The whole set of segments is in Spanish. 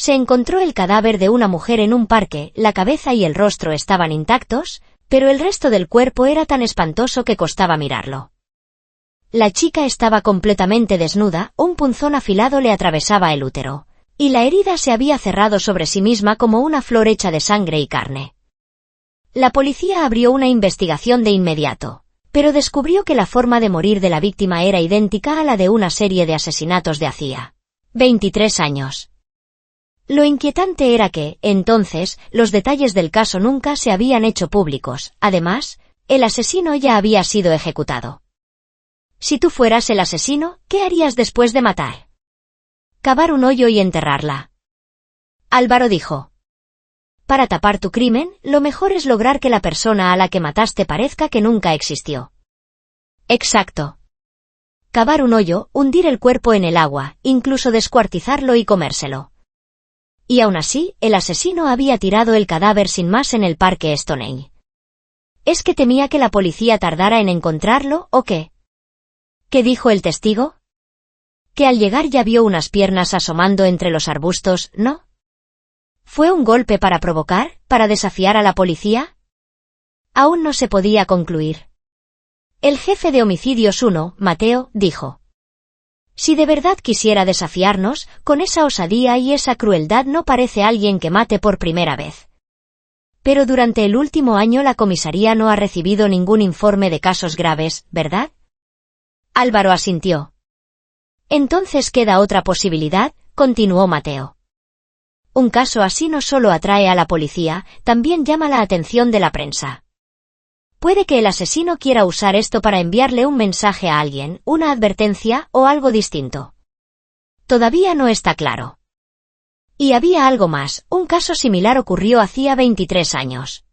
Se encontró el cadáver de una mujer en un parque, la cabeza y el rostro estaban intactos, pero el resto del cuerpo era tan espantoso que costaba mirarlo. La chica estaba completamente desnuda, un punzón afilado le atravesaba el útero, y la herida se había cerrado sobre sí misma como una flor hecha de sangre y carne. La policía abrió una investigación de inmediato, pero descubrió que la forma de morir de la víctima era idéntica a la de una serie de asesinatos de hacía 23 años. Lo inquietante era que, entonces, los detalles del caso nunca se habían hecho públicos. Además, el asesino ya había sido ejecutado. Si tú fueras el asesino, ¿qué harías después de matar? Cavar un hoyo y enterrarla. Álvaro dijo. Para tapar tu crimen, lo mejor es lograr que la persona a la que mataste parezca que nunca existió. Exacto. Cavar un hoyo, hundir el cuerpo en el agua, incluso descuartizarlo y comérselo. Y aún así, el asesino había tirado el cadáver sin más en el parque Stonehenge. ¿Es que temía que la policía tardara en encontrarlo, o qué? ¿Qué dijo el testigo? Que al llegar ya vio unas piernas asomando entre los arbustos, ¿no? ¿Fue un golpe para provocar, para desafiar a la policía? Aún no se podía concluir. El jefe de homicidios 1, Mateo, dijo. Si de verdad quisiera desafiarnos, con esa osadía y esa crueldad no parece alguien que mate por primera vez. Pero durante el último año la comisaría no ha recibido ningún informe de casos graves, ¿verdad? Álvaro asintió. Entonces queda otra posibilidad, continuó Mateo. Un caso así no solo atrae a la policía, también llama la atención de la prensa. Puede que el asesino quiera usar esto para enviarle un mensaje a alguien, una advertencia o algo distinto. Todavía no está claro. Y había algo más, un caso similar ocurrió hacía 23 años.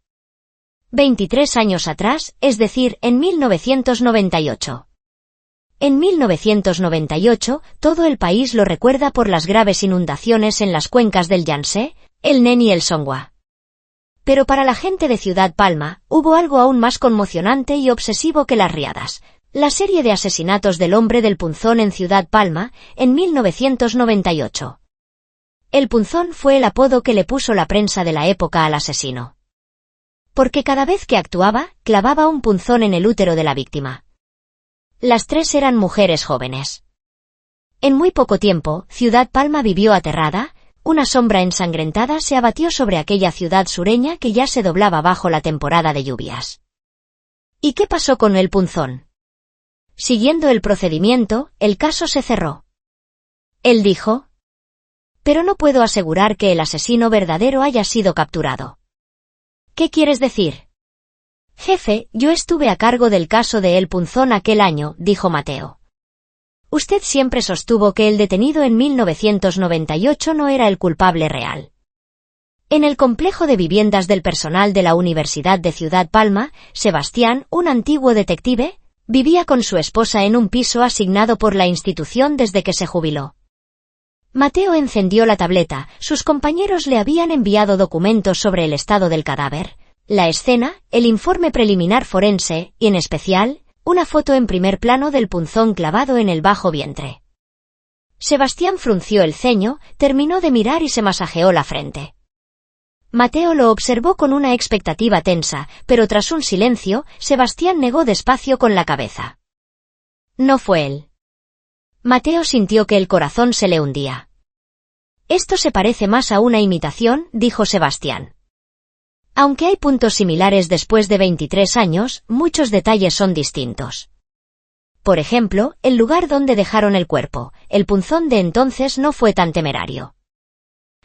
23 años atrás, es decir, en 1998. En 1998, todo el país lo recuerda por las graves inundaciones en las cuencas del Yangtze, el Nen y el Songhua. Pero para la gente de Ciudad Palma, hubo algo aún más conmocionante y obsesivo que las riadas. La serie de asesinatos del hombre del punzón en Ciudad Palma, en 1998. El punzón fue el apodo que le puso la prensa de la época al asesino. Porque cada vez que actuaba, clavaba un punzón en el útero de la víctima. Las tres eran mujeres jóvenes. En muy poco tiempo, Ciudad Palma vivió aterrada. Una sombra ensangrentada se abatió sobre aquella ciudad sureña que ya se doblaba bajo la temporada de lluvias. ¿Y qué pasó con el punzón? Siguiendo el procedimiento, el caso se cerró. Él dijo. Pero no puedo asegurar que el asesino verdadero haya sido capturado. ¿Qué quieres decir? Jefe, yo estuve a cargo del caso de El Punzón aquel año, dijo Mateo. Usted siempre sostuvo que el detenido en 1998 no era el culpable real. En el complejo de viviendas del personal de la Universidad de Ciudad Palma, Sebastián, un antiguo detective, vivía con su esposa en un piso asignado por la institución desde que se jubiló. Mateo encendió la tableta, sus compañeros le habían enviado documentos sobre el estado del cadáver, la escena, el informe preliminar forense, y en especial, una foto en primer plano del punzón clavado en el bajo vientre. Sebastián frunció el ceño, terminó de mirar y se masajeó la frente. Mateo lo observó con una expectativa tensa, pero tras un silencio, Sebastián negó despacio con la cabeza. No fue él. Mateo sintió que el corazón se le hundía. Esto se parece más a una imitación, dijo Sebastián. Aunque hay puntos similares después de 23 años, muchos detalles son distintos. Por ejemplo, el lugar donde dejaron el cuerpo, el punzón de entonces no fue tan temerario.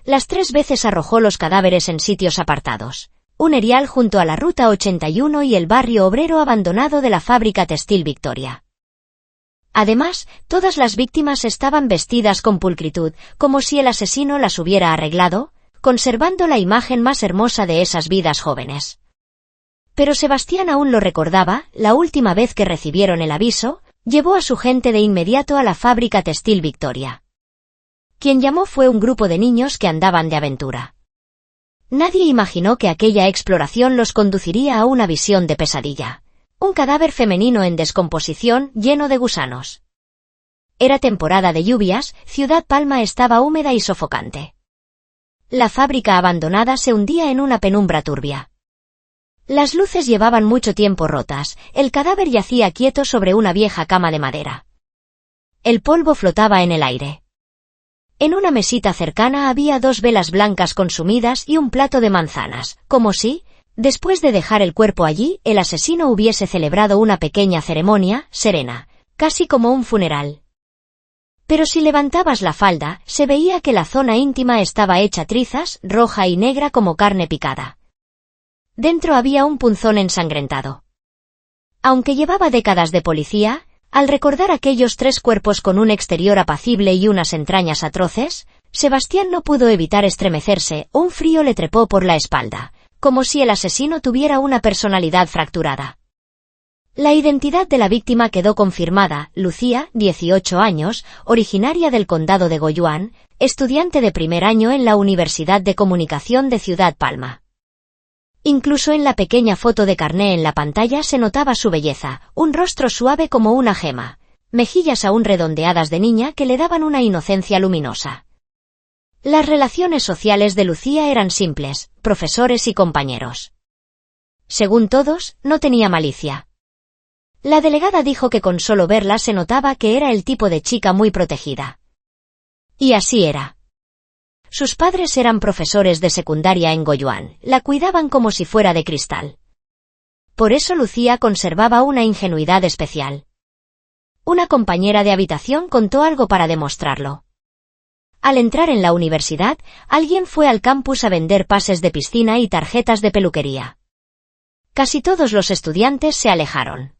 Las 3 veces arrojó los cadáveres en sitios apartados, un erial junto a la Ruta 81 y el barrio obrero abandonado de la fábrica textil Victoria. Además, todas las víctimas estaban vestidas con pulcritud, como si el asesino las hubiera arreglado, conservando la imagen más hermosa de esas vidas jóvenes. Pero Sebastián aún lo recordaba, la última vez que recibieron el aviso, llevó a su gente de inmediato a la fábrica textil Victoria. Quien llamó fue un grupo de niños que andaban de aventura. Nadie imaginó que aquella exploración los conduciría a una visión de pesadilla. Un cadáver femenino en descomposición, lleno de gusanos. Era temporada de lluvias, Ciudad Palma estaba húmeda y sofocante. La fábrica abandonada se hundía en una penumbra turbia. Las luces llevaban mucho tiempo rotas, el cadáver yacía quieto sobre una vieja cama de madera. El polvo flotaba en el aire. En una mesita cercana había 2 velas blancas consumidas y un plato de manzanas, como si, después de dejar el cuerpo allí, el asesino hubiese celebrado una pequeña ceremonia, serena, casi como un funeral. Pero si levantabas la falda, se veía que la zona íntima estaba hecha trizas, roja y negra como carne picada. Dentro había un punzón ensangrentado. Aunque llevaba décadas de policía, al recordar aquellos 3 cuerpos con un exterior apacible y unas entrañas atroces, Sebastián no pudo evitar estremecerse, un frío le trepó por la espalda, como si el asesino tuviera una personalidad fracturada. La identidad de la víctima quedó confirmada: Lucía, 18 años, originaria del condado de Goyuán, estudiante de primer año en la Universidad de Comunicación de Ciudad Palma. Incluso en la pequeña foto de carné en la pantalla se notaba su belleza, un rostro suave como una gema, mejillas aún redondeadas de niña que le daban una inocencia luminosa. Las relaciones sociales de Lucía eran simples, profesores y compañeros. Según todos, no tenía malicia. La delegada dijo que con solo verla se notaba que era el tipo de chica muy protegida. Y así era. Sus padres eran profesores de secundaria en Goyuán, la cuidaban como si fuera de cristal. Por eso Lucía conservaba una ingenuidad especial. Una compañera de habitación contó algo para demostrarlo. Al entrar en la universidad, alguien fue al campus a vender pases de piscina y tarjetas de peluquería. Casi todos los estudiantes se alejaron.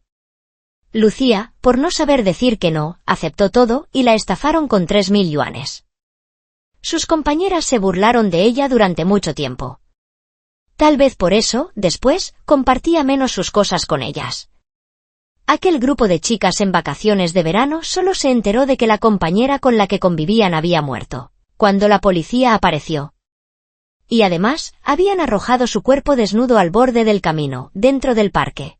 Lucía, por no saber decir que no, aceptó todo y la estafaron con 3.000 yuanes. Sus compañeras se burlaron de ella durante mucho tiempo. Tal vez por eso, después, compartía menos sus cosas con ellas. Aquel grupo de chicas en vacaciones de verano solo se enteró de que la compañera con la que convivían había muerto, cuando la policía apareció. Y además, habían arrojado su cuerpo desnudo al borde del camino, dentro del parque.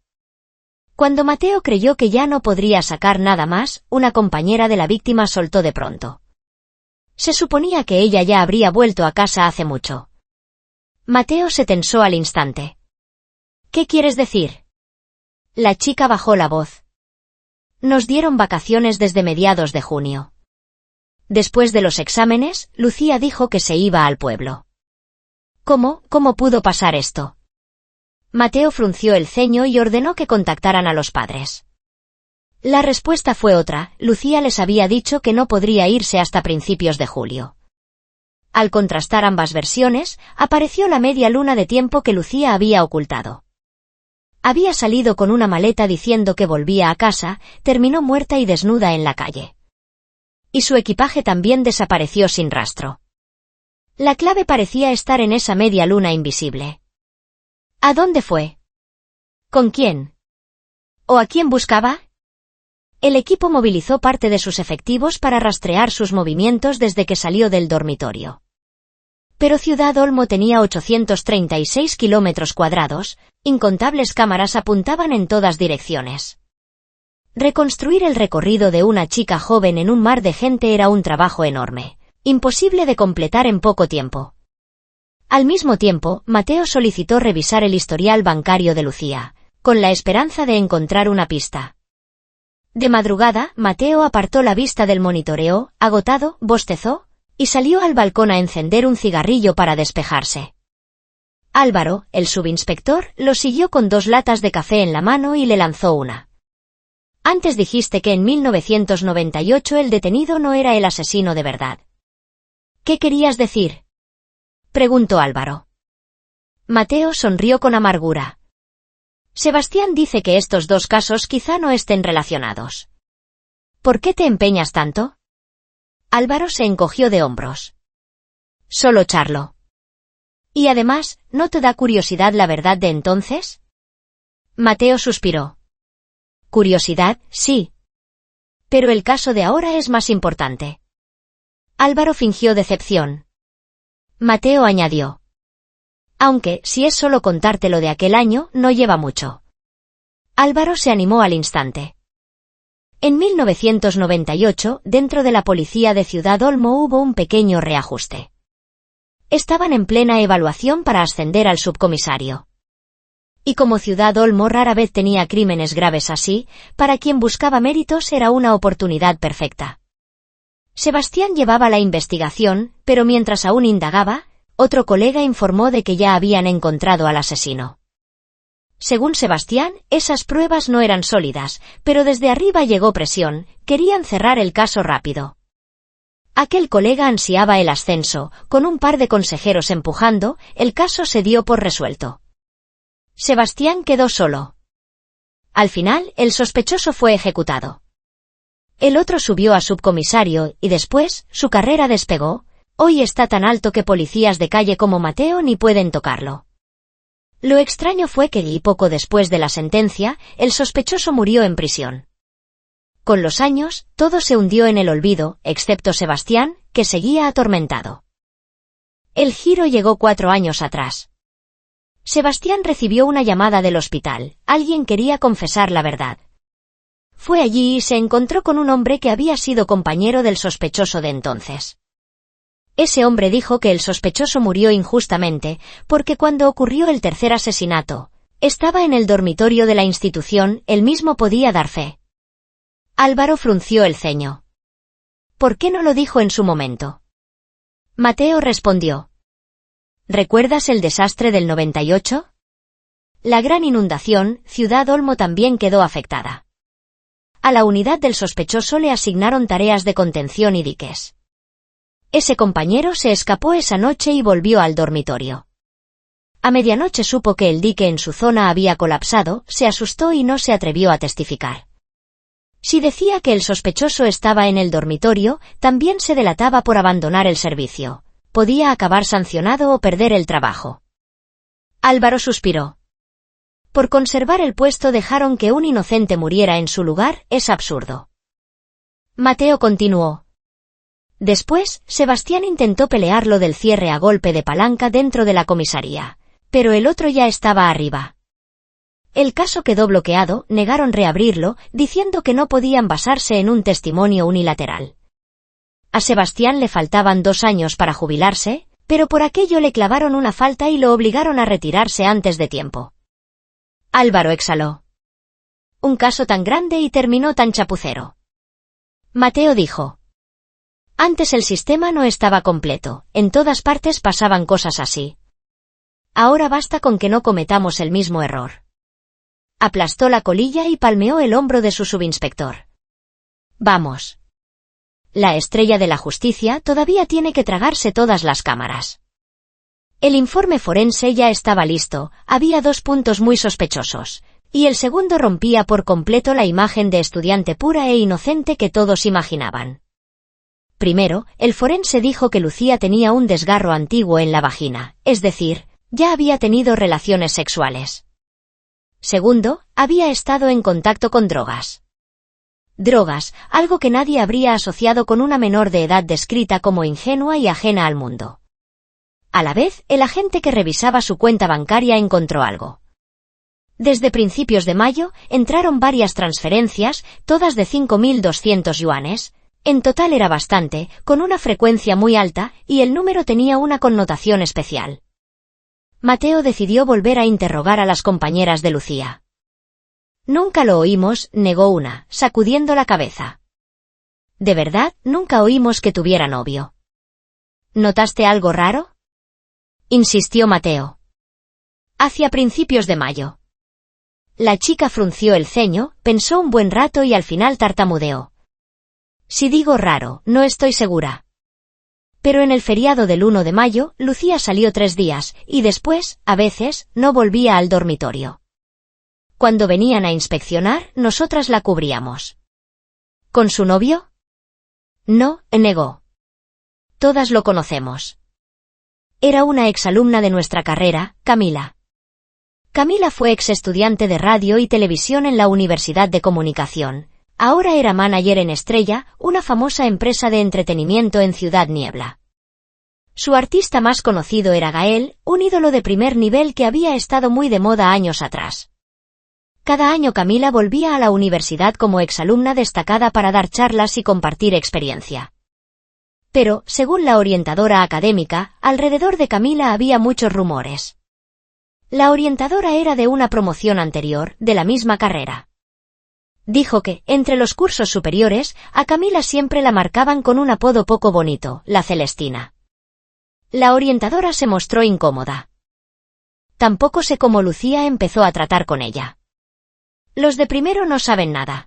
Cuando Mateo creyó que ya no podría sacar nada más, una compañera de la víctima soltó de pronto. Se suponía que ella ya habría vuelto a casa hace mucho. Mateo se tensó al instante. ¿Qué quieres decir? La chica bajó la voz. Nos dieron vacaciones desde mediados de junio. Después de los exámenes, Lucía dijo que se iba al pueblo. ¿Cómo pudo pasar esto? Mateo frunció el ceño y ordenó que contactaran a los padres. La respuesta fue otra: Lucía les había dicho que no podría irse hasta principios de julio. Al contrastar ambas versiones, apareció la media luna de tiempo que Lucía había ocultado. Había salido con una maleta diciendo que volvía a casa, terminó muerta y desnuda en la calle. Y su equipaje también desapareció sin rastro. La clave parecía estar en esa media luna invisible. ¿A dónde fue? ¿Con quién? ¿O a quién buscaba? El equipo movilizó parte de sus efectivos para rastrear sus movimientos desde que salió del dormitorio. Pero Ciudad Olmo tenía 836 kilómetros cuadrados, incontables cámaras apuntaban en todas direcciones. Reconstruir el recorrido de una chica joven en un mar de gente era un trabajo enorme, imposible de completar en poco tiempo. Al mismo tiempo, Mateo solicitó revisar el historial bancario de Lucía, con la esperanza de encontrar una pista. De madrugada, Mateo apartó la vista del monitoreo, agotado, bostezó, y salió al balcón a encender un cigarrillo para despejarse. Álvaro, el subinspector, lo siguió con 2 latas de café en la mano y le lanzó una. Antes dijiste que en 1998 el detenido no era el asesino de verdad. ¿Qué querías decir?, preguntó Álvaro. Mateo sonrió con amargura. Sebastián dice que estos 2 casos quizá no estén relacionados. ¿Por qué te empeñas tanto? Álvaro se encogió de hombros. Solo charlo. Y además, ¿no te da curiosidad la verdad de entonces? Mateo suspiró. Curiosidad, sí. Pero el caso de ahora es más importante. Álvaro fingió decepción. Mateo añadió. Aunque, si es solo contarte lo de aquel año, no lleva mucho. Álvaro se animó al instante. En 1998, dentro de la policía de Ciudad Olmo hubo un pequeño reajuste. Estaban en plena evaluación para ascender al subcomisario. Y como Ciudad Olmo rara vez tenía crímenes graves así, para quien buscaba méritos era una oportunidad perfecta. Sebastián llevaba la investigación, pero mientras aún indagaba, otro colega informó de que ya habían encontrado al asesino. Según Sebastián, esas pruebas no eran sólidas, pero desde arriba llegó presión, querían cerrar el caso rápido. Aquel colega ansiaba el ascenso, con un par de consejeros empujando, el caso se dio por resuelto. Sebastián quedó solo. Al final, el sospechoso fue ejecutado. El otro subió a subcomisario y después, su carrera despegó. Hoy está tan alto que policías de calle como Mateo ni pueden tocarlo. Lo extraño fue que y poco después de la sentencia, el sospechoso murió en prisión. Con los años, todo se hundió en el olvido, excepto Sebastián, que seguía atormentado. El giro llegó 4 años atrás. Sebastián recibió una llamada del hospital, alguien quería confesar la verdad. Fue allí y se encontró con un hombre que había sido compañero del sospechoso de entonces. Ese hombre dijo que el sospechoso murió injustamente, porque cuando ocurrió el tercer asesinato, estaba en el dormitorio de la institución, él mismo podía dar fe. Álvaro frunció el ceño. ¿Por qué no lo dijo en su momento? Mateo respondió. ¿Recuerdas el desastre del 98? La gran inundación, Ciudad Olmo también quedó afectada. A la unidad del sospechoso le asignaron tareas de contención y diques. Ese compañero se escapó esa noche y volvió al dormitorio. A medianoche supo que el dique en su zona había colapsado, se asustó y no se atrevió a testificar. Si decía que el sospechoso estaba en el dormitorio, también se delataba por abandonar el servicio. Podía acabar sancionado o perder el trabajo. Álvaro suspiró. Por conservar el puesto dejaron que un inocente muriera en su lugar, es absurdo. Mateo continuó. Después, Sebastián intentó pelear lo del cierre a golpe de palanca dentro de la comisaría, pero el otro ya estaba arriba. El caso quedó bloqueado, negaron reabrirlo, diciendo que no podían basarse en un testimonio unilateral. A Sebastián le faltaban 2 años para jubilarse, pero por aquello le clavaron una falta y lo obligaron a retirarse antes de tiempo. Álvaro exhaló. Un caso tan grande y terminó tan chapucero. Mateo dijo. Antes el sistema no estaba completo, en todas partes pasaban cosas así. Ahora basta con que no cometamos el mismo error. Aplastó la colilla y palmeó el hombro de su subinspector. Vamos. La estrella de la justicia todavía tiene que tragarse todas las cámaras. El informe forense ya estaba listo, había 2 puntos muy sospechosos, y el segundo rompía por completo la imagen de estudiante pura e inocente que todos imaginaban. Primero, el forense dijo que Lucía tenía un desgarro antiguo en la vagina, es decir, ya había tenido relaciones sexuales. Segundo, había estado en contacto con drogas. Drogas, algo que nadie habría asociado con una menor de edad descrita como ingenua y ajena al mundo. A la vez, el agente que revisaba su cuenta bancaria encontró algo. Desde principios de mayo, entraron varias transferencias, todas de 5.200 yuanes. En total era bastante, con una frecuencia muy alta, y el número tenía una connotación especial. Mateo decidió volver a interrogar a las compañeras de Lucía. Nunca lo oímos, negó una, sacudiendo la cabeza. ¿De verdad, nunca oímos que tuviera novio? ¿Notaste algo raro? Insistió Mateo. Hacia principios de mayo. La chica frunció el ceño, pensó un buen rato y al final tartamudeó. Si digo raro, no estoy segura. Pero en el feriado del 1 de mayo, Lucía salió 3 días, y después, a veces, no volvía al dormitorio. Cuando venían a inspeccionar, nosotras la cubríamos. ¿Con su novio? No, negó. Todas lo conocemos. Era una exalumna de nuestra carrera, Camila. Camila fue exestudiante de radio y televisión en la Universidad de Comunicación. Ahora era manager en Estrella, una famosa empresa de entretenimiento en Ciudad Niebla. Su artista más conocido era Gael, un ídolo de primer nivel que había estado muy de moda años atrás. Cada año Camila volvía a la universidad como exalumna destacada para dar charlas y compartir experiencia. Pero, según la orientadora académica, alrededor de Camila había muchos rumores. La orientadora era de una promoción anterior, de la misma carrera. Dijo que, entre los cursos superiores, a Camila siempre la marcaban con un apodo poco bonito, la Celestina. La orientadora se mostró incómoda. Tampoco sé cómo Lucía empezó a tratar con ella. Los de primero no saben nada.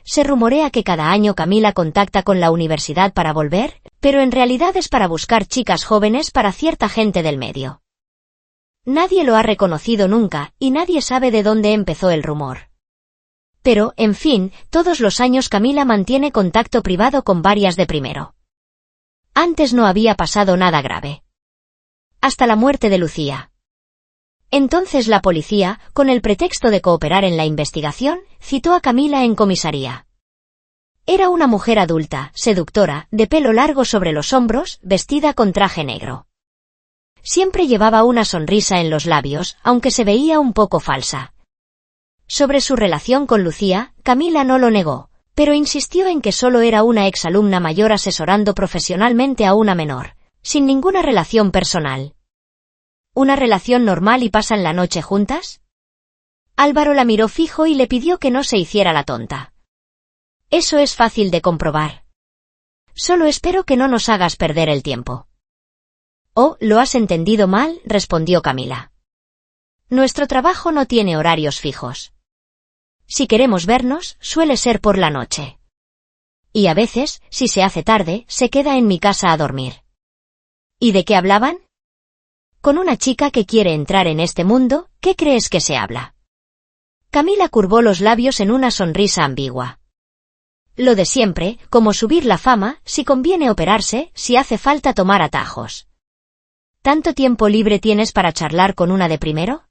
Se rumorea que cada año Camila contacta con la universidad para volver, pero en realidad es para buscar chicas jóvenes para cierta gente del medio. Nadie lo ha reconocido nunca, y nadie sabe de dónde empezó el rumor. Pero, en fin, todos los años Camila mantiene contacto privado con varias de primero. Antes no había pasado nada grave. Hasta la muerte de Lucía. Entonces la policía, con el pretexto de cooperar en la investigación, citó a Camila en comisaría. Era una mujer adulta, seductora, de pelo largo sobre los hombros, vestida con traje negro. Siempre llevaba una sonrisa en los labios, aunque se veía un poco falsa. Sobre su relación con Lucía, Camila no lo negó, pero insistió en que solo era una exalumna mayor asesorando profesionalmente a una menor, sin ninguna relación personal. ¿Una relación normal y pasan la noche juntas? Álvaro la miró fijo y le pidió que no se hiciera la tonta. Eso es fácil de comprobar. Solo espero que no nos hagas perder el tiempo. Oh, lo has entendido mal, respondió Camila. Nuestro trabajo no tiene horarios fijos. Si queremos vernos, suele ser por la noche. Y a veces, si se hace tarde, se queda en mi casa a dormir. ¿Y de qué hablaban? Con una chica que quiere entrar en este mundo, ¿qué crees que se habla? Camila curvó los labios en una sonrisa ambigua. Lo de siempre, como subir la fama, si conviene operarse, si hace falta tomar atajos. ¿Tanto tiempo libre tienes para charlar con una de primero?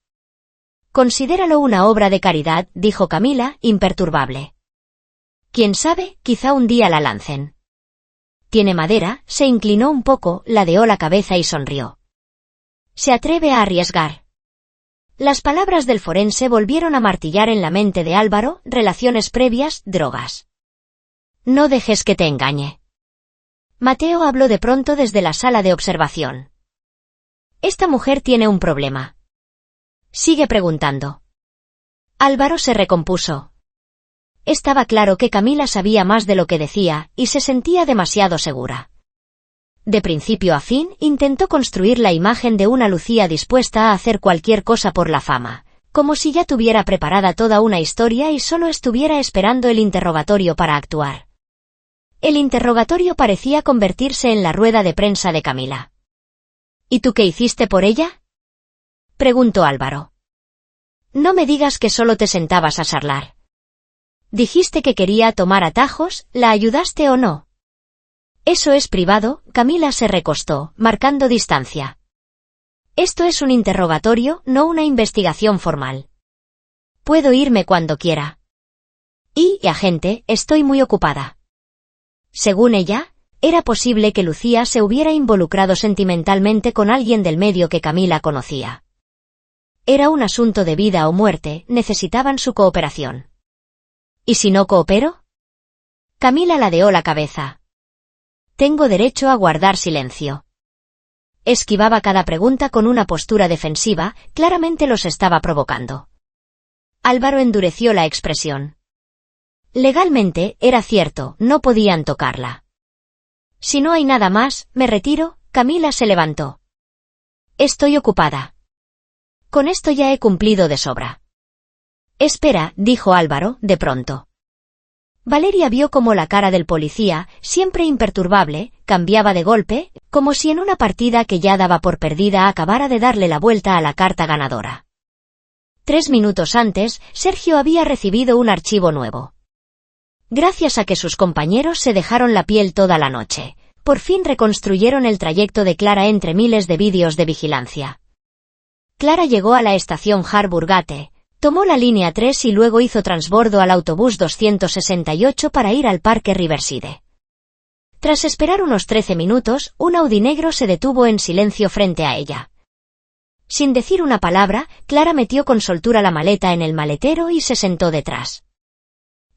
Considéralo una obra de caridad, dijo Camila, imperturbable. Quién sabe, quizá un día la lancen. Tiene madera, se inclinó un poco, ladeó la cabeza y sonrió. Se atreve a arriesgar. Las palabras del forense volvieron a martillar en la mente de Álvaro, relaciones previas, drogas. No dejes que te engañe. Mateo habló de pronto desde la sala de observación. Esta mujer tiene un problema. Sigue preguntando. Álvaro se recompuso. Estaba claro que Camila sabía más de lo que decía, y se sentía demasiado segura. De principio a fin, intentó construir la imagen de una Lucía dispuesta a hacer cualquier cosa por la fama, como si ya tuviera preparada toda una historia y solo estuviera esperando el interrogatorio para actuar. El interrogatorio parecía convertirse en la rueda de prensa de Camila. ¿Y tú qué hiciste por ella?, preguntó Álvaro. No me digas que solo te sentabas a charlar. Dijiste que quería tomar atajos, ¿la ayudaste o no? Eso es privado, Camila se recostó, marcando distancia. Esto es un interrogatorio, no una investigación formal. Puedo irme cuando quiera. Agente, estoy muy ocupada. Según ella, era posible que Lucía se hubiera involucrado sentimentalmente con alguien del medio que Camila conocía. Era un asunto de vida o muerte, necesitaban su cooperación. ¿Y si no coopero? Camila ladeó la cabeza. Tengo derecho a guardar silencio. Esquivaba cada pregunta con una postura defensiva, claramente los estaba provocando. Álvaro endureció la expresión. Legalmente, era cierto, no podían tocarla. Si no hay nada más, me retiro. Camila se levantó. Estoy ocupada. Con esto ya he cumplido de sobra. Espera, dijo Álvaro, de pronto. Valeria vio cómo la cara del policía, siempre imperturbable, cambiaba de golpe, como si en una partida que ya daba por perdida acabara de darle la vuelta a la carta ganadora. 3 minutos antes, Sergio había recibido un archivo nuevo. Gracias a que sus compañeros se dejaron la piel toda la noche, por fin reconstruyeron el trayecto de Clara entre miles de vídeos de vigilancia. Clara llegó a la estación Harbour Gate, tomó la línea 3 y luego hizo transbordo al autobús 268 para ir al Parque Riverside. Tras esperar unos 13 minutos, un Audi negro se detuvo en silencio frente a ella. Sin decir una palabra, Clara metió con soltura la maleta en el maletero y se sentó detrás.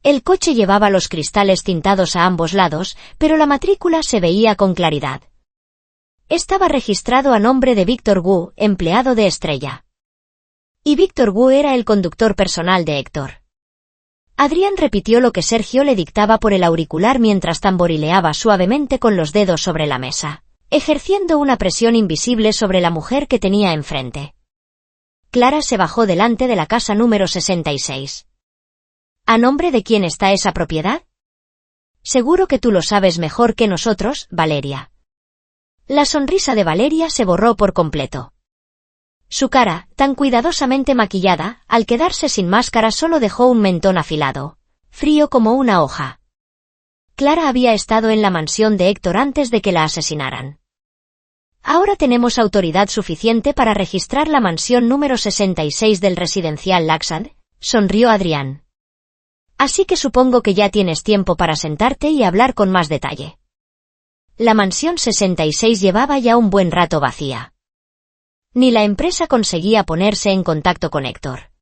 El coche llevaba los cristales tintados a ambos lados, pero la matrícula se veía con claridad. Estaba registrado a nombre de Víctor Wu, empleado de Estrella. Y Víctor Wu era el conductor personal de Héctor. Adrián repitió lo que Sergio le dictaba por el auricular mientras tamborileaba suavemente con los dedos sobre la mesa, ejerciendo una presión invisible sobre la mujer que tenía enfrente. Clara se bajó delante de la casa número 66. ¿A nombre de quién está esa propiedad? Seguro que tú lo sabes mejor que nosotros, Valeria. La sonrisa de Valeria se borró por completo. Su cara, tan cuidadosamente maquillada, al quedarse sin máscara solo dejó un mentón afilado, frío como una hoja. Clara había estado en la mansión de Héctor antes de que la asesinaran. Ahora tenemos autoridad suficiente para registrar la mansión número 66 del residencial Laxad, sonrió Adrián. Así que supongo que ya tienes tiempo para sentarte y hablar con más detalle. La mansión 66 llevaba ya un buen rato vacía. Ni la empresa conseguía ponerse en contacto con Héctor.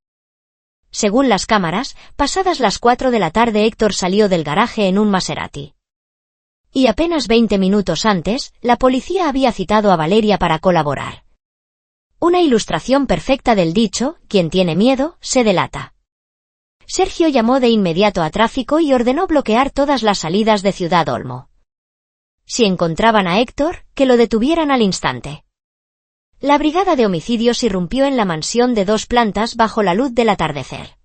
Según las cámaras, pasadas las 4 de la tarde Héctor salió del garaje en un Maserati. Y apenas 20 minutos antes, la policía había citado a Valeria para colaborar. Una ilustración perfecta del dicho, quien tiene miedo, se delata. Sergio llamó de inmediato a tráfico y ordenó bloquear todas las salidas de Ciudad Olmo. Si encontraban a Héctor, que lo detuvieran al instante. La brigada de homicidios irrumpió en la mansión de 2 plantas bajo la luz del atardecer.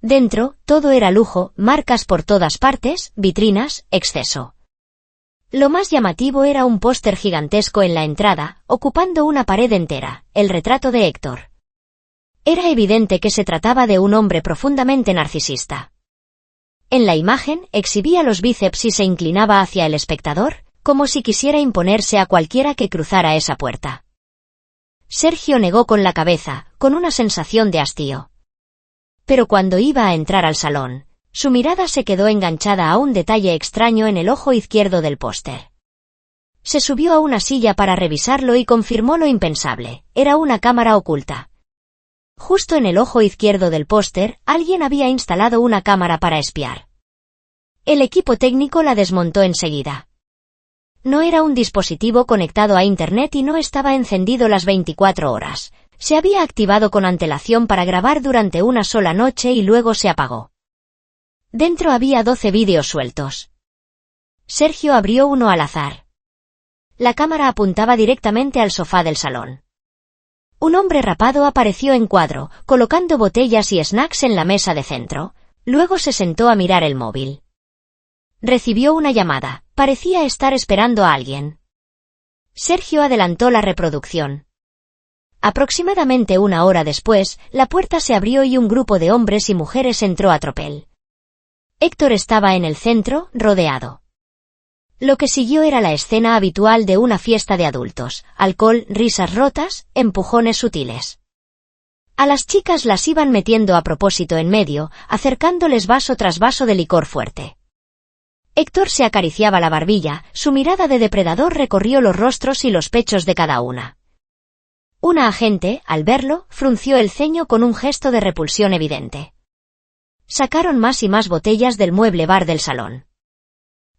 Dentro, todo era lujo, marcas por todas partes, vitrinas, exceso. Lo más llamativo era un póster gigantesco en la entrada, ocupando una pared entera, el retrato de Héctor. Era evidente que se trataba de un hombre profundamente narcisista. En la imagen, exhibía los bíceps y se inclinaba hacia el espectador, como si quisiera imponerse a cualquiera que cruzara esa puerta. Sergio negó con la cabeza, con una sensación de hastío. Pero cuando iba a entrar al salón, su mirada se quedó enganchada a un detalle extraño en el ojo izquierdo del póster. Se subió a una silla para revisarlo y confirmó lo impensable, era una cámara oculta. Justo en el ojo izquierdo del póster, alguien había instalado una cámara para espiar. El equipo técnico la desmontó enseguida. No era un dispositivo conectado a Internet y no estaba encendido las 24 horas. Se había activado con antelación para grabar durante una sola noche y luego se apagó. Dentro había 12 vídeos sueltos. Sergio abrió uno al azar. La cámara apuntaba directamente al sofá del salón. Un hombre rapado apareció en cuadro, colocando botellas y snacks en la mesa de centro. Luego se sentó a mirar el móvil. Recibió una llamada. Parecía estar esperando a alguien. Sergio adelantó la reproducción. Aproximadamente una hora después, la puerta se abrió y un grupo de hombres y mujeres entró a tropel. Héctor estaba en el centro, rodeado. Lo que siguió era la escena habitual de una fiesta de adultos: alcohol, risas rotas, empujones sutiles. A las chicas las iban metiendo a propósito en medio, acercándoles vaso tras vaso de licor fuerte. Héctor se acariciaba la barbilla, su mirada de depredador recorrió los rostros y los pechos de cada una. Una agente, al verlo, frunció el ceño con un gesto de repulsión evidente. Sacaron más y más botellas del mueble bar del salón.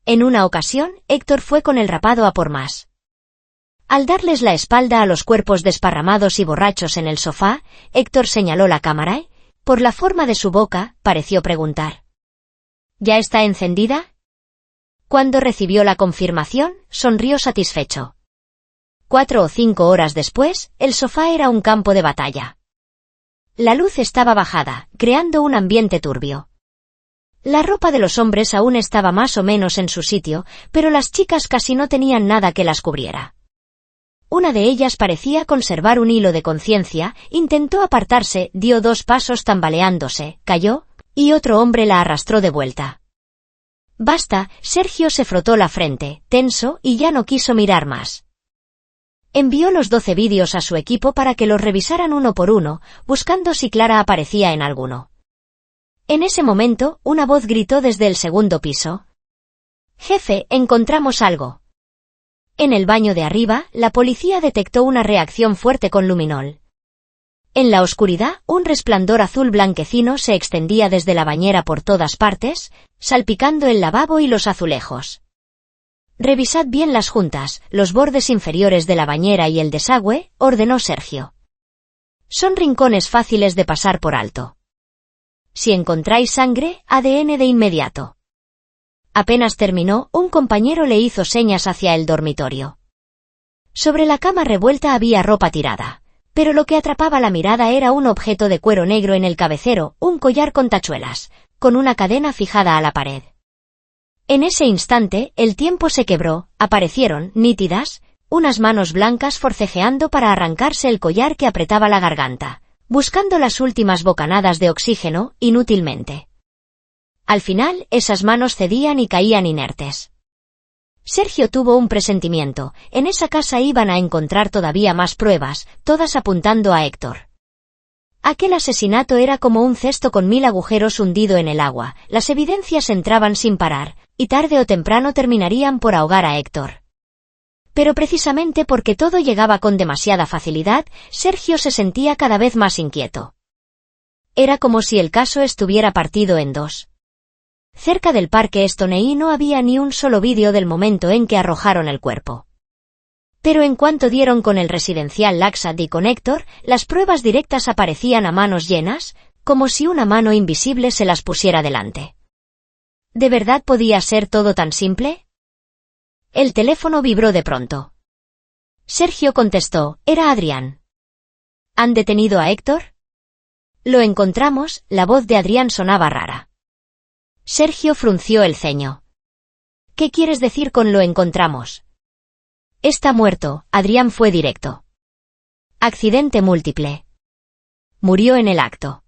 En una ocasión, Héctor fue con el rapado a por más. Al darles la espalda a los cuerpos desparramados y borrachos en el sofá, Héctor señaló la cámara y, por la forma de su boca, pareció preguntar: ¿Ya está encendida? Cuando recibió la confirmación, sonrió satisfecho. 4 o 5 horas después, el sofá era un campo de batalla. La luz estaba bajada, creando un ambiente turbio. La ropa de los hombres aún estaba más o menos en su sitio, pero las chicas casi no tenían nada que las cubriera. Una de ellas parecía conservar un hilo de conciencia, intentó apartarse, dio 2 pasos tambaleándose, cayó, y otro hombre la arrastró de vuelta. Basta, Sergio se frotó la frente, tenso, y ya no quiso mirar más. Envió los 12 vídeos a su equipo para que los revisaran uno por uno, buscando si Clara aparecía en alguno. En ese momento, una voz gritó desde el segundo piso: «Jefe, encontramos algo». En el baño de arriba, la policía detectó una reacción fuerte con luminol. En la oscuridad, un resplandor azul blanquecino se extendía desde la bañera por todas partes, salpicando el lavabo y los azulejos. «Revisad bien las juntas, los bordes inferiores de la bañera y el desagüe», ordenó Sergio. «Son rincones fáciles de pasar por alto. Si encontráis sangre, ADN de inmediato». Apenas terminó, un compañero le hizo señas hacia el dormitorio. Sobre la cama revuelta había ropa tirada, pero lo que atrapaba la mirada era un objeto de cuero negro en el cabecero, un collar con tachuelas, con una cadena fijada a la pared. En ese instante, el tiempo se quebró, aparecieron, nítidas, unas manos blancas forcejeando para arrancarse el collar que apretaba la garganta, buscando las últimas bocanadas de oxígeno, inútilmente. Al final, esas manos cedían y caían inertes. Sergio tuvo un presentimiento, en esa casa iban a encontrar todavía más pruebas, todas apuntando a Héctor. Aquel asesinato era como un cesto con 1000 agujeros hundido en el agua, las evidencias entraban sin parar, y tarde o temprano terminarían por ahogar a Héctor. Pero precisamente porque todo llegaba con demasiada facilidad, Sergio se sentía cada vez más inquieto. Era como si el caso estuviera partido en dos. Cerca del parque Stoney no había ni un solo vídeo del momento en que arrojaron el cuerpo. Pero en cuanto dieron con el residencial Laxad y con Héctor, las pruebas directas aparecían a manos llenas, como si una mano invisible se las pusiera delante. ¿De verdad podía ser todo tan simple? El teléfono vibró de pronto. Sergio contestó, era Adrián. ¿Han detenido a Héctor? Lo encontramos, la voz de Adrián sonaba rara. Sergio frunció el ceño. ¿Qué quieres decir con lo encontramos? Está muerto, Adrián fue directo. Accidente múltiple. Murió en el acto.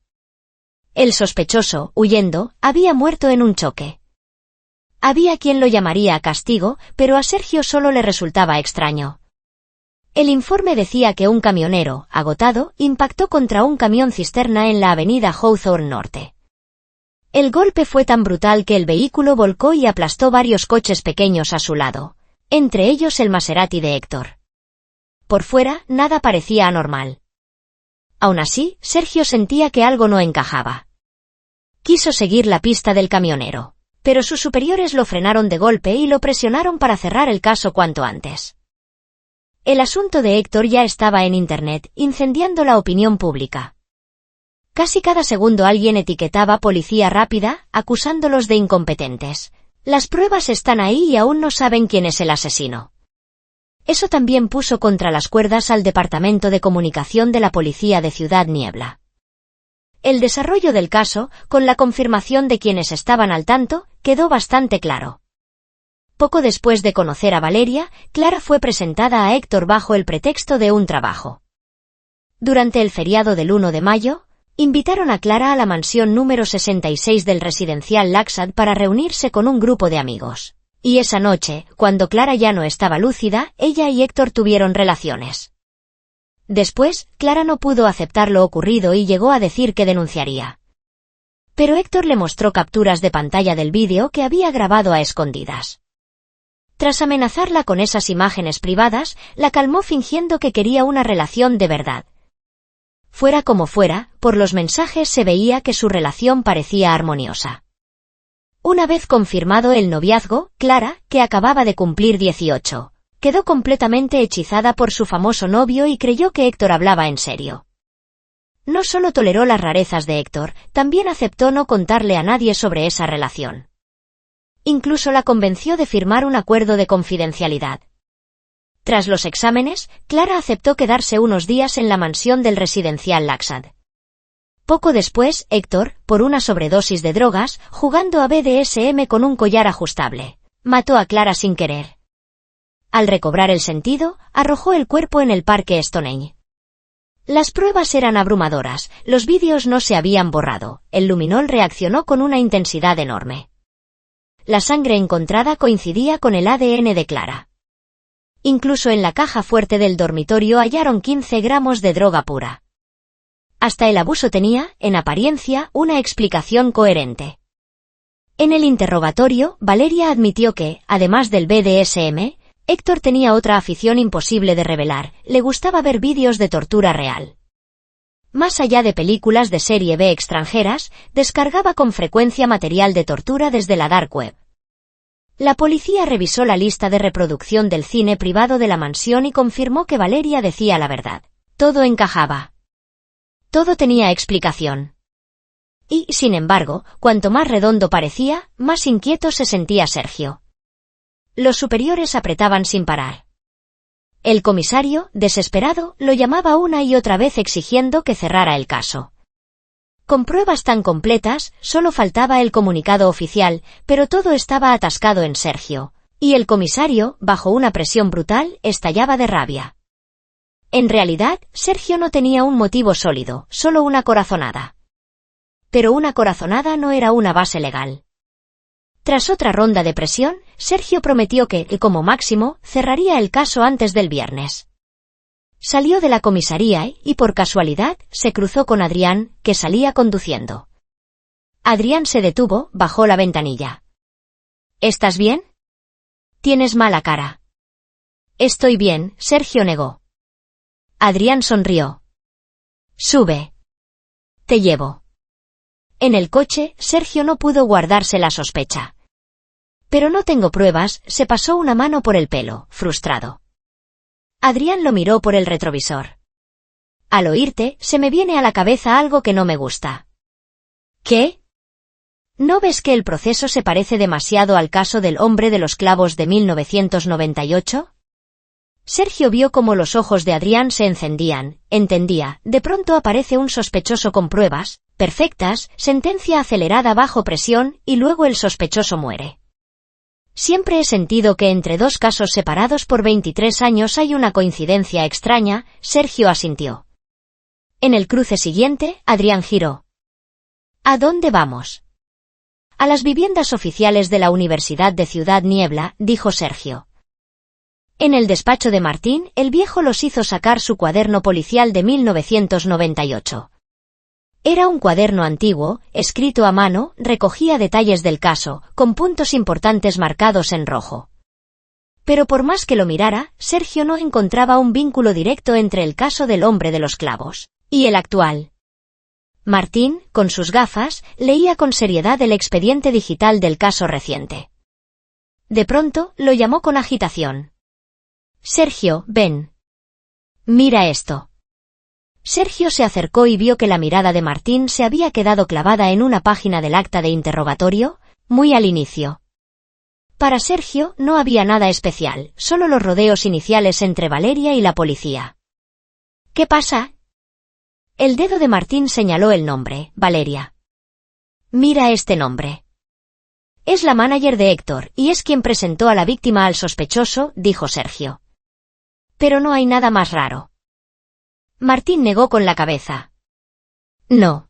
El sospechoso, huyendo, había muerto en un choque. Había quien lo llamaría castigo, pero a Sergio solo le resultaba extraño. El informe decía que un camionero, agotado, impactó contra un camión cisterna en la avenida Hawthorne Norte. El golpe fue tan brutal que el vehículo volcó y aplastó varios coches pequeños a su lado, entre ellos el Maserati de Héctor. Por fuera, nada parecía anormal. Aún así, Sergio sentía que algo no encajaba. Quiso seguir la pista del camionero, pero sus superiores lo frenaron de golpe y lo presionaron para cerrar el caso cuanto antes. El asunto de Héctor ya estaba en Internet, incendiando la opinión pública. Casi cada segundo alguien etiquetaba Policía Rápida, acusándolos de incompetentes. Las pruebas están ahí y aún no saben quién es el asesino. Eso también puso contra las cuerdas al Departamento de Comunicación de la Policía de Ciudad Niebla. El desarrollo del caso, con la confirmación de quienes estaban al tanto, quedó bastante claro. Poco después de conocer a Valeria, Clara fue presentada a Héctor bajo el pretexto de un trabajo. Durante el feriado del 1 de mayo, invitaron a Clara a la mansión número 66 del residencial Laxad para reunirse con un grupo de amigos. Y esa noche, cuando Clara ya no estaba lúcida, ella y Héctor tuvieron relaciones. Después, Clara no pudo aceptar lo ocurrido y llegó a decir que denunciaría. Pero Héctor le mostró capturas de pantalla del vídeo que había grabado a escondidas. Tras amenazarla con esas imágenes privadas, la calmó fingiendo que quería una relación de verdad. Fuera como fuera, por los mensajes se veía que su relación parecía armoniosa. Una vez confirmado el noviazgo, Clara, que acababa de cumplir 18, quedó completamente hechizada por su famoso novio y creyó que Héctor hablaba en serio. No solo toleró las rarezas de Héctor, también aceptó no contarle a nadie sobre esa relación. Incluso la convenció de firmar un acuerdo de confidencialidad. Tras los exámenes, Clara aceptó quedarse unos días en la mansión del residencial Laxad. Poco después, Héctor, por una sobredosis de drogas, jugando a BDSM con un collar ajustable, mató a Clara sin querer. Al recobrar el sentido, arrojó el cuerpo en el parque Stoney. Las pruebas eran abrumadoras, los vídeos no se habían borrado, el luminol reaccionó con una intensidad enorme. La sangre encontrada coincidía con el ADN de Clara. Incluso en la caja fuerte del dormitorio hallaron 15 gramos de droga pura. Hasta el abuso tenía, en apariencia, una explicación coherente. En el interrogatorio, Valeria admitió que, además del BDSM, Héctor tenía otra afición imposible de revelar, le gustaba ver vídeos de tortura real. más allá de películas de serie B extranjeras, descargaba con frecuencia material de tortura desde la dark web. La policía revisó la lista de reproducción del cine privado de la mansión y confirmó que Valeria decía la verdad. Todo encajaba. Todo tenía explicación. Y, sin embargo, cuanto más redondo parecía, más inquieto se sentía Sergio. Los superiores apretaban sin parar. El comisario, desesperado, lo llamaba una y otra vez exigiendo que cerrara el caso. Con pruebas tan completas, solo faltaba el comunicado oficial, pero todo estaba atascado en Sergio, y el comisario, bajo una presión brutal, estallaba de rabia. En realidad, Sergio no tenía un motivo sólido, solo una corazonada. Pero una corazonada no era una base legal. Tras otra ronda de presión, Sergio prometió que, como máximo, cerraría el caso antes del viernes. Salió de la comisaría y, por casualidad, se cruzó con Adrián, que salía conduciendo. Adrián se detuvo, bajó la ventanilla. ¿Estás bien? Tienes mala cara. Estoy bien, Sergio negó. Adrián sonrió. Sube. Te llevo. En el coche, Sergio no pudo guardarse la sospecha. Pero no tengo pruebas, se pasó una mano por el pelo, frustrado. Adrián lo miró por el retrovisor. Al oírte, se me viene a la cabeza algo que no me gusta. ¿Qué? ¿No ves que el proceso se parece demasiado al caso del hombre de los clavos de 1998? Sergio vio cómo los ojos de Adrián se encendían, entendía, de pronto aparece un sospechoso con pruebas, perfectas, sentencia acelerada bajo presión, y luego el sospechoso muere. Siempre he sentido que entre dos casos separados por 23 años hay una coincidencia extraña, Sergio asintió. En el cruce siguiente, Adrián giró. ¿A dónde vamos? A las viviendas oficiales de la Universidad de Ciudad Niebla, dijo Sergio. En el despacho de Martín, el viejo los hizo sacar su cuaderno policial de 1998. Era un cuaderno antiguo, escrito a mano, recogía detalles del caso, con puntos importantes marcados en rojo. Pero por más que lo mirara, Sergio no encontraba un vínculo directo entre el caso del hombre de los clavos y el actual. Martín, con sus gafas, leía con seriedad el expediente digital del caso reciente. De pronto, lo llamó con agitación. Sergio, ven. Mira esto. Sergio se acercó y vio que la mirada de Martín se había quedado clavada en una página del acta de interrogatorio, muy al inicio. Para Sergio no había nada especial, solo los rodeos iniciales entre Valeria y la policía. ¿Qué pasa? El dedo de Martín señaló el nombre, Valeria. Mira este nombre. Es la manager de Héctor, y es quien presentó a la víctima al sospechoso, dijo Sergio. Pero no hay nada más raro. Martín negó con la cabeza. No.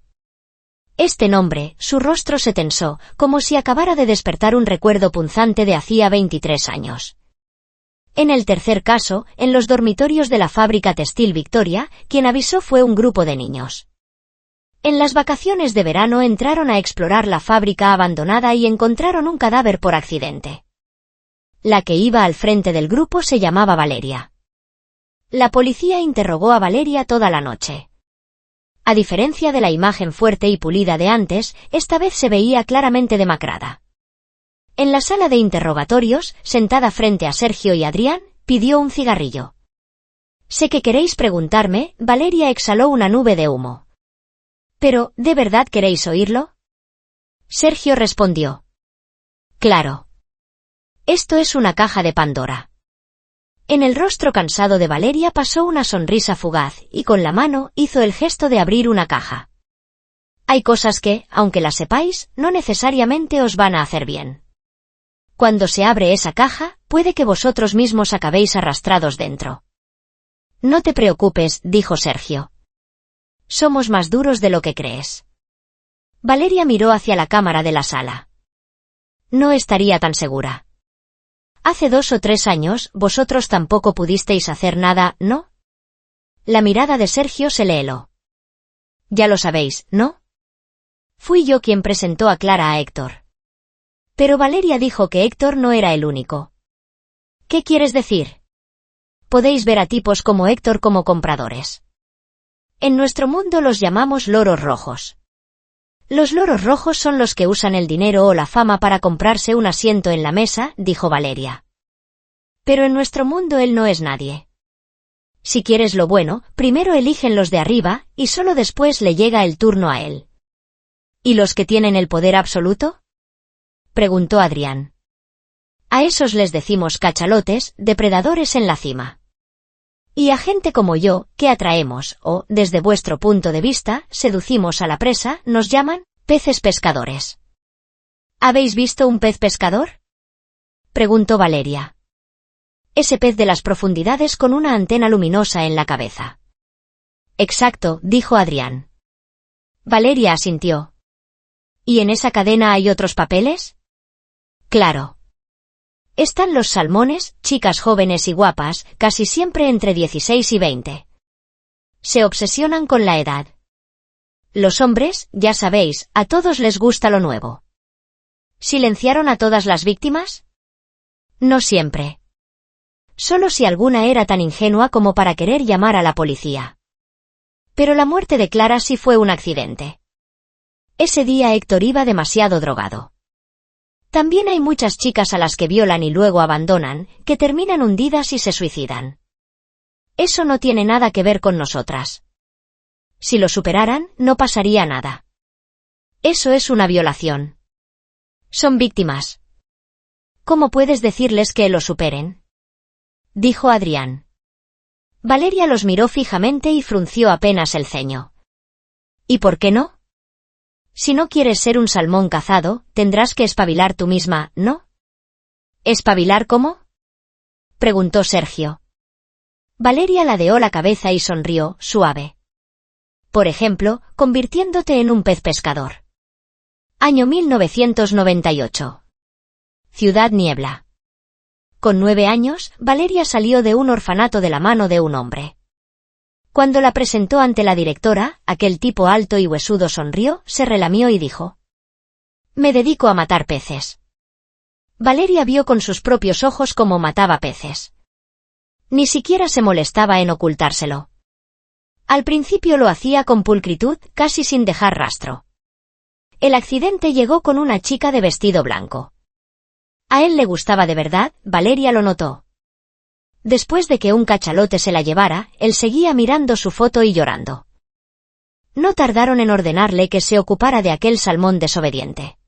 Este nombre, su rostro se tensó, como si acabara de despertar un recuerdo punzante de hacía 23 años. En el tercer caso, en los dormitorios de la fábrica textil Victoria, quien avisó fue un grupo de niños. En las vacaciones de verano entraron a explorar la fábrica abandonada y encontraron un cadáver por accidente. La que iba al frente del grupo se llamaba Valeria. La policía interrogó a Valeria toda la noche. A diferencia de la imagen fuerte y pulida de antes, esta vez se veía claramente demacrada. En la sala de interrogatorios, sentada frente a Sergio y Adrián, pidió un cigarrillo. Sé que queréis preguntarme, Valeria exhaló una nube de humo. Pero, ¿de verdad queréis oírlo? Sergio respondió. Claro. Esto es una caja de Pandora. En el rostro cansado de Valeria pasó una sonrisa fugaz, y con la mano hizo el gesto de abrir una caja. Hay cosas que, aunque las sepáis, no necesariamente os van a hacer bien. Cuando se abre esa caja, puede que vosotros mismos acabéis arrastrados dentro. No te preocupes, dijo Sergio. Somos más duros de lo que crees. Valeria miró hacia la cámara de la sala. No estaría tan segura. Hace 2 o 3 años, vosotros tampoco pudisteis hacer nada, ¿no? La mirada de Sergio se le heló. Ya lo sabéis, ¿no? Fui yo quien presentó a Clara a Héctor. Pero Valeria dijo que Héctor no era el único. ¿Qué quieres decir? Podéis ver a tipos como Héctor como compradores. En nuestro mundo los llamamos loros rojos. Los loros rojos son los que usan el dinero o la fama para comprarse un asiento en la mesa, dijo Valeria. Pero en nuestro mundo él no es nadie. Si quieres lo bueno, primero eligen los de arriba, y solo después le llega el turno a él. ¿Y los que tienen el poder absoluto? Preguntó Adrián. A esos les decimos cachalotes, depredadores en la cima. Y a gente como yo, que atraemos, o, desde vuestro punto de vista, seducimos a la presa, nos llaman peces pescadores. ¿Habéis visto un pez pescador? Preguntó Valeria. Ese pez de las profundidades con una antena luminosa en la cabeza. Exacto, dijo Adrián. Valeria asintió. ¿Y en esa cadena hay otros papeles? Claro. Están los salmones, chicas jóvenes y guapas, casi siempre entre 16 y 20. Se obsesionan con la edad. Los hombres, ya sabéis, a todos les gusta lo nuevo. ¿Silenciaron a todas las víctimas? No siempre. Solo si alguna era tan ingenua como para querer llamar a la policía. Pero la muerte de Clara sí fue un accidente. Ese día Héctor iba demasiado drogado. También hay muchas chicas a las que violan y luego abandonan, que terminan hundidas y se suicidan. Eso no tiene nada que ver con nosotras. Si lo superaran, no pasaría nada. Eso es una violación. Son víctimas. ¿Cómo puedes decirles que lo superen? Dijo Adrián. Valeria los miró fijamente y frunció apenas el ceño. ¿Y por qué no? Si no quieres ser un salmón cazado, tendrás que espabilar tú misma, ¿no? ¿Espabilar cómo? Preguntó Sergio. Valeria ladeó la cabeza y sonrió, suave. Por ejemplo, convirtiéndote en un pez pescador. Año 1998. Ciudad Niebla. Con 9 años, Valeria salió de un orfanato de la mano de un hombre. Cuando la presentó ante la directora, aquel tipo alto y huesudo sonrió, se relamió y dijo: Me dedico a matar peces. Valeria vio con sus propios ojos cómo mataba peces. Ni siquiera se molestaba en ocultárselo. Al principio lo hacía con pulcritud, casi sin dejar rastro. El accidente llegó con una chica de vestido blanco. A él le gustaba de verdad, Valeria lo notó. Después de que un cachalote se la llevara, él seguía mirando su foto y llorando. No tardaron en ordenarle que se ocupara de aquel salmón desobediente.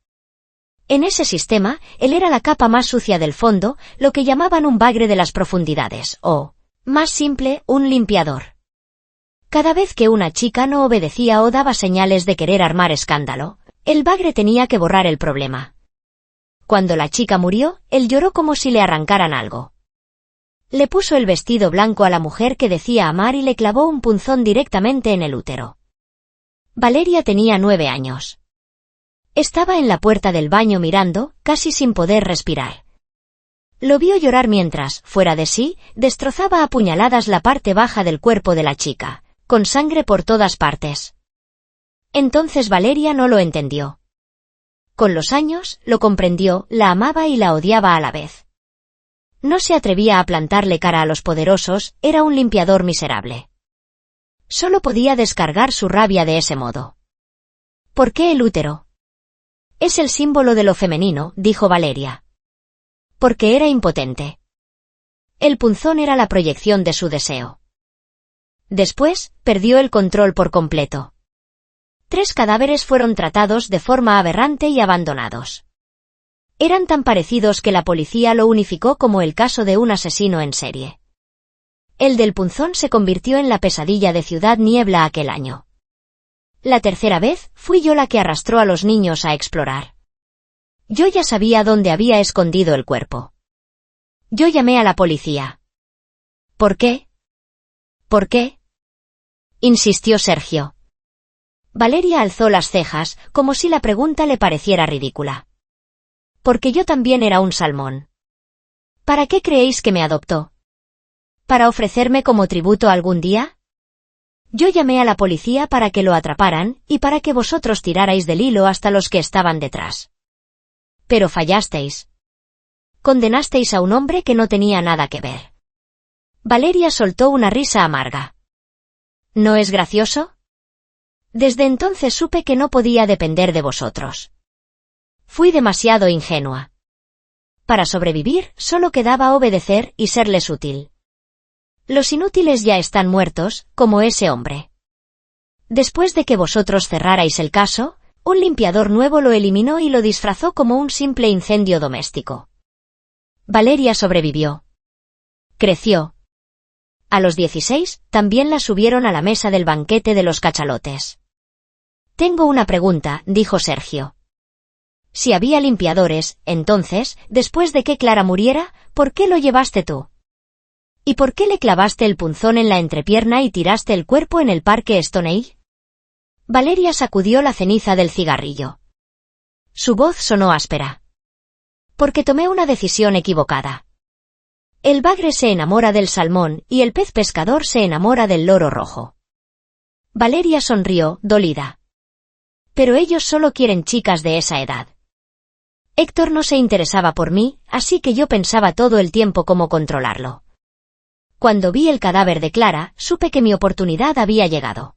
En ese sistema, él era la capa más sucia del fondo, lo que llamaban un bagre de las profundidades, o, más simple, un limpiador. Cada vez que una chica no obedecía o daba señales de querer armar escándalo, el bagre tenía que borrar el problema. Cuando la chica murió, él lloró como si le arrancaran algo. Le puso el vestido blanco a la mujer que decía amar y le clavó un punzón directamente en el útero. Valeria tenía 9 años. Estaba en la puerta del baño mirando, casi sin poder respirar. Lo vio llorar mientras, fuera de sí, destrozaba a puñaladas la parte baja del cuerpo de la chica, con sangre por todas partes. Entonces Valeria no lo entendió. Con los años, lo comprendió, la amaba y la odiaba a la vez. No se atrevía a plantarle cara a los poderosos, era un limpiador miserable. Solo podía descargar su rabia de ese modo. ¿Por qué el útero? Es el símbolo de lo femenino, dijo Valeria. Porque era impotente. El punzón era la proyección de su deseo. Después, perdió el control por completo. 3 cadáveres fueron tratados de forma aberrante y abandonados. Eran tan parecidos que la policía lo unificó como el caso de un asesino en serie. El del punzón se convirtió en la pesadilla de Ciudad Niebla aquel año. La tercera vez, fui yo la que arrastró a los niños a explorar. Yo ya sabía dónde había escondido el cuerpo. Yo llamé a la policía. ¿Por qué? ¿Por qué? Insistió Sergio. Valeria alzó las cejas, como si la pregunta le pareciera ridícula. Porque yo también era un salmón. ¿Para qué creéis que me adoptó? ¿Para ofrecerme como tributo algún día? Yo llamé a la policía para que lo atraparan, y para que vosotros tirarais del hilo hasta los que estaban detrás. Pero fallasteis. Condenasteis a un hombre que no tenía nada que ver. Valeria soltó una risa amarga. ¿No es gracioso? Desde entonces supe que no podía depender de vosotros. Fui demasiado ingenua. Para sobrevivir, solo quedaba obedecer y serles útil. Los inútiles ya están muertos, como ese hombre. Después de que vosotros cerrarais el caso, un limpiador nuevo lo eliminó y lo disfrazó como un simple incendio doméstico. Valeria sobrevivió. Creció. A los 16, también la subieron a la mesa del banquete de los cachalotes. Tengo una pregunta, dijo Sergio. Si había limpiadores, entonces, después de que Clara muriera, ¿por qué lo llevaste tú? ¿Y por qué le clavaste el punzón en la entrepierna y tiraste el cuerpo en el parque Stoney? Valeria sacudió la ceniza del cigarrillo. Su voz sonó áspera. Porque tomé una decisión equivocada. El bagre se enamora del salmón y el pez pescador se enamora del loro rojo. Valeria sonrió, dolida. Pero ellos solo quieren chicas de esa edad. Héctor no se interesaba por mí, así que yo pensaba todo el tiempo cómo controlarlo. Cuando vi el cadáver de Clara, supe que mi oportunidad había llegado.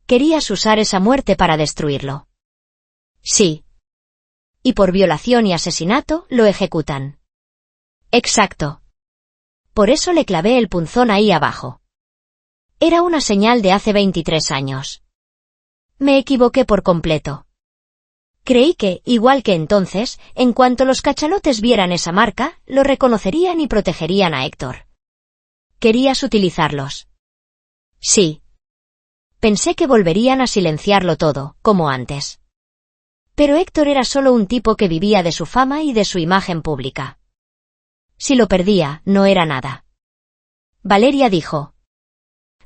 Querías usar esa muerte para destruirlo. Sí. Y por violación y asesinato, lo ejecutan. Exacto. Por eso le clavé el punzón ahí abajo. Era una señal de hace 23 años. Me equivoqué por completo. Creí que, igual que entonces, en cuanto los cachalotes vieran esa marca, lo reconocerían y protegerían a Héctor. ¿Querías utilizarlos? Sí. Pensé que volverían a silenciarlo todo, como antes. Pero Héctor era solo un tipo que vivía de su fama y de su imagen pública. Si lo perdía, no era nada. Valeria dijo.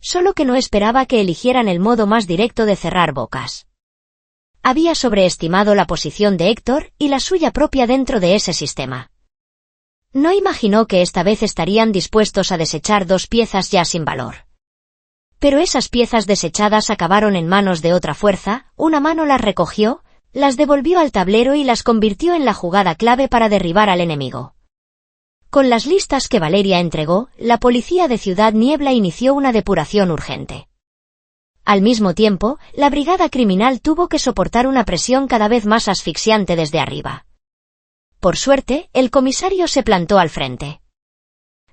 Solo que no esperaba que eligieran el modo más directo de cerrar bocas. Había sobreestimado la posición de Héctor y la suya propia dentro de ese sistema. No imaginó que esta vez estarían dispuestos a desechar 2 piezas ya sin valor. Pero esas piezas desechadas acabaron en manos de otra fuerza, una mano las recogió, las devolvió al tablero y las convirtió en la jugada clave para derribar al enemigo. Con las listas que Valeria entregó, la policía de Ciudad Niebla inició una depuración urgente. Al mismo tiempo, la brigada criminal tuvo que soportar una presión cada vez más asfixiante desde arriba. Por suerte, el comisario se plantó al frente.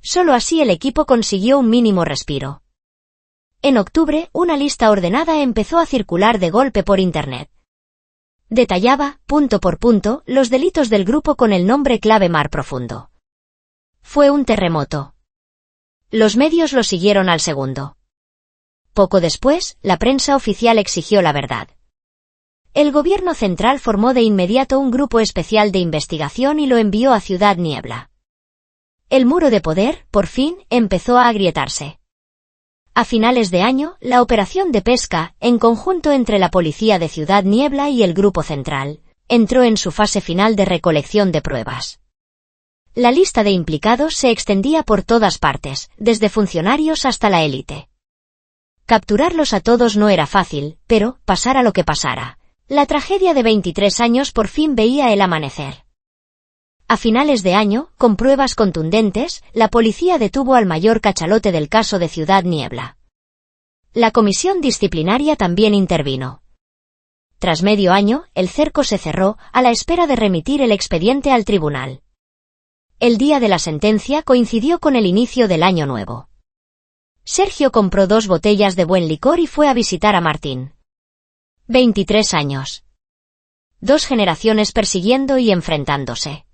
Solo así el equipo consiguió un mínimo respiro. En octubre, una lista ordenada empezó a circular de golpe por Internet. Detallaba, punto por punto, los delitos del grupo con el nombre clave Mar Profundo. Fue un terremoto. Los medios lo siguieron al segundo. Poco después, la prensa oficial exigió la verdad. El gobierno central formó de inmediato un grupo especial de investigación y lo envió a Ciudad Niebla. El muro de poder, por fin, empezó a agrietarse. A finales de año, la operación de pesca, en conjunto entre la policía de Ciudad Niebla y el grupo central, entró en su fase final de recolección de pruebas. La lista de implicados se extendía por todas partes, desde funcionarios hasta la élite. Capturarlos a todos no era fácil, pero, pasara lo que pasara, la tragedia de 23 años por fin veía el amanecer. A finales de año, con pruebas contundentes, la policía detuvo al mayor cachalote del caso de Ciudad Niebla. La comisión disciplinaria también intervino. Tras medio año, el cerco se cerró, a la espera de remitir el expediente al tribunal. El día de la sentencia coincidió con el inicio del año nuevo. Sergio compró 2 botellas de buen licor y fue a visitar a Martín. 23 años. 2 generaciones persiguiendo y enfrentándose.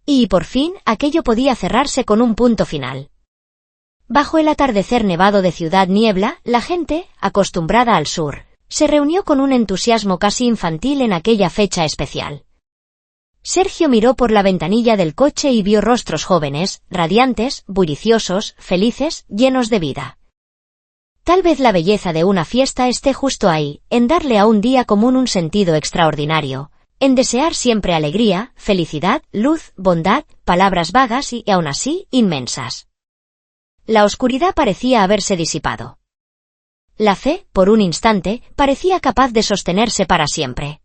Y, por fin, aquello podía cerrarse con un punto final. Bajo el atardecer nevado de Ciudad Niebla, la gente, acostumbrada al sur, se reunió con un entusiasmo casi infantil en aquella fecha especial. Sergio miró por la ventanilla del coche y vio rostros jóvenes, radiantes, bulliciosos, felices, llenos de vida. Tal vez la belleza de una fiesta esté justo ahí, en darle a un día común un sentido extraordinario, en desear siempre alegría, felicidad, luz, bondad, palabras vagas y, aún así, inmensas. La oscuridad parecía haberse disipado. La fe, por un instante, parecía capaz de sostenerse para siempre.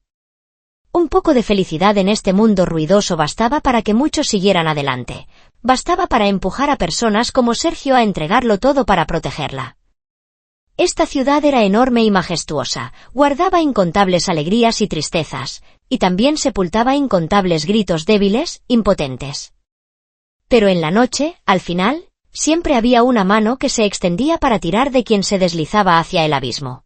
Un poco de felicidad en este mundo ruidoso bastaba para que muchos siguieran adelante, bastaba para empujar a personas como Sergio a entregarlo todo para protegerla. Esta ciudad era enorme y majestuosa, guardaba incontables alegrías y tristezas, y también sepultaba incontables gritos débiles, impotentes. Pero en la noche, al final, siempre había una mano que se extendía para tirar de quien se deslizaba hacia el abismo.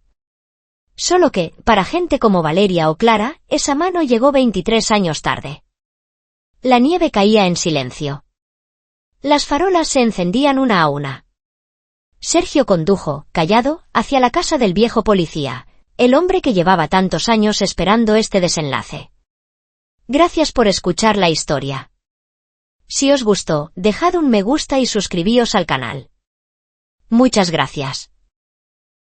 Solo que, para gente como Valeria o Clara, esa mano llegó 23 años tarde. La nieve caía en silencio. Las farolas se encendían una a una. Sergio condujo, callado, hacia la casa del viejo policía, el hombre que llevaba tantos años esperando este desenlace. Gracias por escuchar la historia. Si os gustó, dejad un me gusta y suscribíos al canal. Muchas gracias.